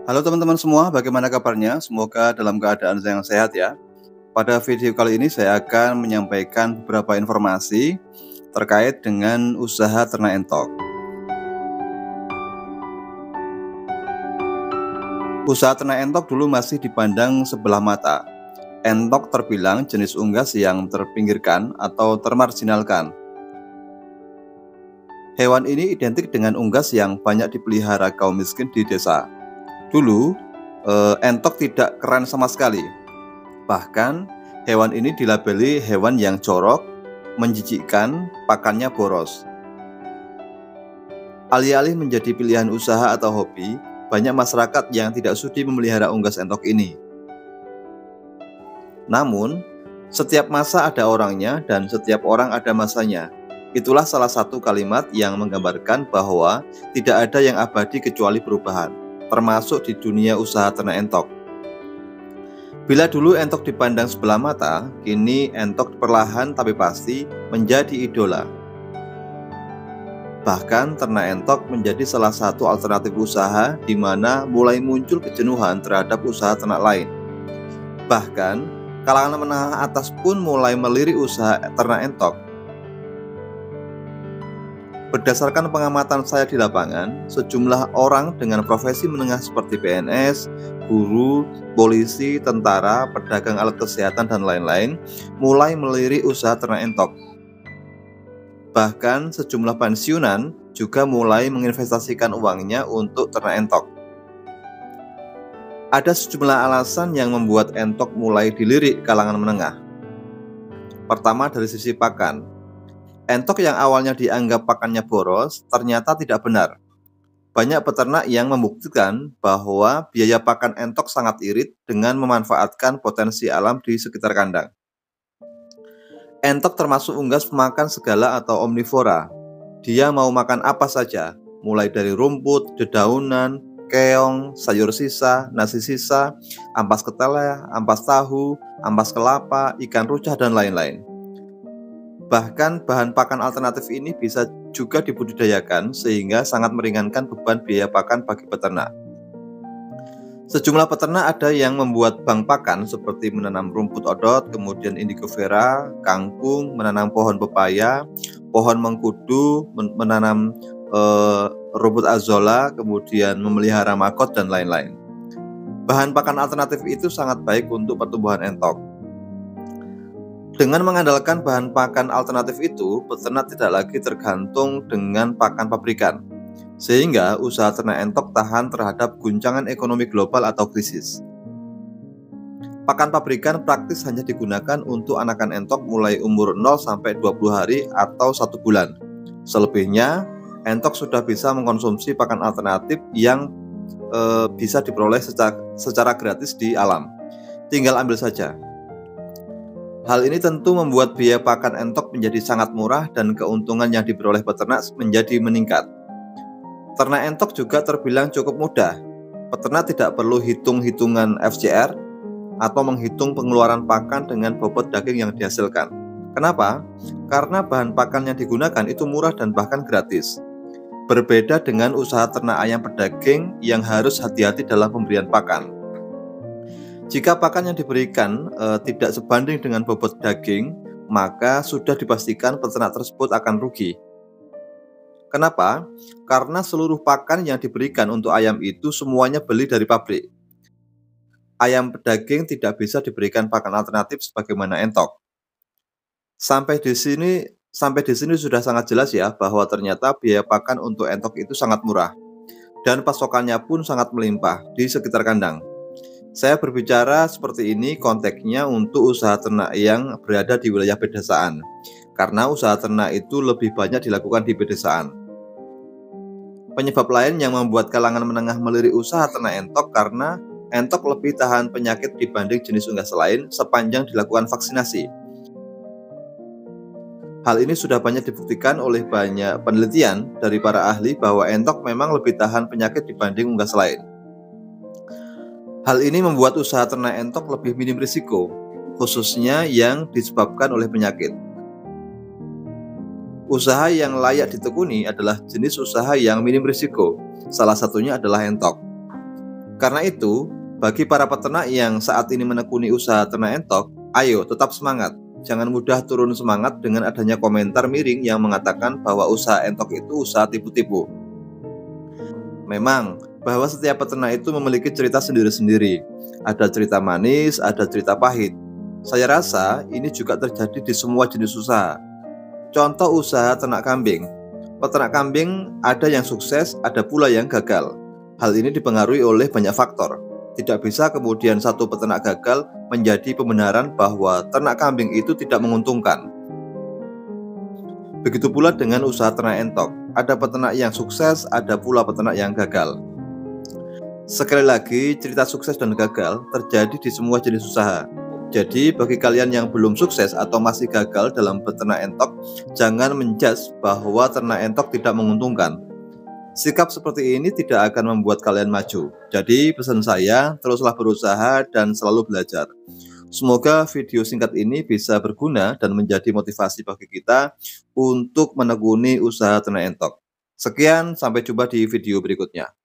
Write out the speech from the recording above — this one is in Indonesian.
Halo teman-teman semua, bagaimana kabarnya? Semoga dalam keadaan yang sehat ya. Pada video kali ini saya akan menyampaikan beberapa informasi terkait dengan usaha ternak entok. Usaha ternak entok dulu masih dipandang sebelah mata. Entok terbilang jenis unggas yang terpinggirkan atau termarginalkan. Hewan ini identik dengan unggas yang banyak dipelihara kaum miskin di desa. Dulu, entok tidak keren sama sekali. Bahkan, hewan ini dilabeli hewan yang jorok, menjijikkan, pakannya boros. Alih-alih menjadi pilihan usaha atau hobi, banyak masyarakat yang tidak sudi memelihara unggas entok ini. Namun, setiap masa ada orangnya dan setiap orang ada masanya. Itulah salah satu kalimat yang menggambarkan bahwa tidak ada yang abadi kecuali perubahan, termasuk di dunia usaha ternak entok. Bila dulu entok dipandang sebelah mata, kini entok perlahan tapi pasti menjadi idola. Bahkan ternak entok menjadi salah satu alternatif usaha di mana mulai muncul kejenuhan terhadap usaha ternak lain. Bahkan kalangan menengah atas pun mulai melirik usaha ternak entok. Berdasarkan pengamatan saya di lapangan, sejumlah orang dengan profesi menengah seperti PNS, guru, polisi, tentara, pedagang alat kesehatan, dan lain-lain mulai melirik usaha ternak entok. Bahkan sejumlah pensiunan juga mulai menginvestasikan uangnya untuk ternak entok. Ada sejumlah alasan yang membuat entok mulai dilirik kalangan menengah. Pertama, dari sisi pakan. Entok yang awalnya dianggap pakannya boros ternyata tidak benar. Banyak peternak yang membuktikan bahwa biaya pakan entok sangat irit dengan memanfaatkan potensi alam di sekitar kandang. Entok termasuk unggas pemakan segala atau omnivora. Dia mau makan apa saja, mulai dari rumput, dedaunan, keong, sayur sisa, nasi sisa, ampas ketele, ampas tahu, ampas kelapa, ikan rucah, dan lain-lain. Bahkan bahan pakan alternatif ini bisa juga dibudidayakan sehingga sangat meringankan beban biaya pakan bagi peternak. Sejumlah peternak ada yang membuat bank pakan seperti menanam rumput odot, kemudian indigo vera, kangkung, menanam pohon pepaya, pohon mengkudu, menanam rumput azolla, kemudian memelihara magot, dan lain-lain. Bahan pakan alternatif itu sangat baik untuk pertumbuhan entok. Dengan mengandalkan bahan pakan alternatif itu, peternak tidak lagi tergantung dengan pakan pabrikan, sehingga usaha ternak entok tahan terhadap guncangan ekonomi global atau krisis. Pakan pabrikan praktis hanya digunakan untuk anakan entok mulai umur 0 sampai 20 hari atau 1 bulan. Selebihnya, entok sudah bisa mengkonsumsi pakan alternatif yang bisa diperoleh secara gratis di alam. Tinggal ambil saja. Hal ini tentu membuat biaya pakan entok menjadi sangat murah dan keuntungan yang diperoleh peternak menjadi meningkat. Ternak entok juga terbilang cukup mudah. Peternak tidak perlu hitung-hitungan FCR atau menghitung pengeluaran pakan dengan bobot daging yang dihasilkan. Kenapa? Karena bahan pakan yang digunakan itu murah dan bahkan gratis. Berbeda dengan usaha ternak ayam pedaging yang harus hati-hati dalam pemberian pakan. Jika pakan yang diberikan tidak sebanding dengan bobot daging, maka sudah dipastikan peternak tersebut akan rugi. Kenapa? Karena seluruh pakan yang diberikan untuk ayam itu semuanya beli dari pabrik. Ayam pedaging tidak bisa diberikan pakan alternatif sebagaimana entok. Sampai di sini sudah sangat jelas ya bahwa ternyata biaya pakan untuk entok itu sangat murah dan pasokannya pun sangat melimpah di sekitar kandang. Saya berbicara seperti ini konteksnya untuk usaha ternak yang berada di wilayah pedesaan, karena usaha ternak itu lebih banyak dilakukan di pedesaan. Penyebab lain yang membuat kalangan menengah melirik usaha ternak entok karena entok lebih tahan penyakit dibanding jenis unggas lain sepanjang dilakukan vaksinasi. Hal ini sudah banyak dibuktikan oleh banyak penelitian dari para ahli bahwa entok memang lebih tahan penyakit dibanding unggas lain. Hal ini membuat usaha ternak entok lebih minim risiko, khususnya yang disebabkan oleh penyakit. Usaha yang layak ditekuni adalah jenis usaha yang minim risiko, salah satunya adalah entok. Karena itu, bagi para peternak yang saat ini menekuni usaha ternak entok, ayo tetap semangat. Jangan mudah turun semangat dengan adanya komentar miring yang mengatakan bahwa usaha entok itu usaha tipu-tipu. Memang, bahwa setiap peternak itu memiliki cerita sendiri-sendiri. Ada cerita manis, ada cerita pahit. Saya rasa ini juga terjadi di semua jenis usaha. Contoh usaha ternak kambing. Peternak kambing ada yang sukses, ada pula yang gagal. Hal ini dipengaruhi oleh banyak faktor. Tidak bisa kemudian satu peternak gagal menjadi pembenaran bahwa ternak kambing itu tidak menguntungkan. Begitu pula dengan usaha ternak entok. Ada peternak yang sukses, ada pula peternak yang gagal. Sekali lagi, cerita sukses dan gagal terjadi di semua jenis usaha. Jadi, bagi kalian yang belum sukses atau masih gagal dalam beternak entok, jangan menjudge bahwa ternak entok tidak menguntungkan. Sikap seperti ini tidak akan membuat kalian maju. Jadi, pesan saya, teruslah berusaha dan selalu belajar. Semoga video singkat ini bisa berguna dan menjadi motivasi bagi kita untuk menekuni usaha ternak entok. Sekian, sampai jumpa di video berikutnya.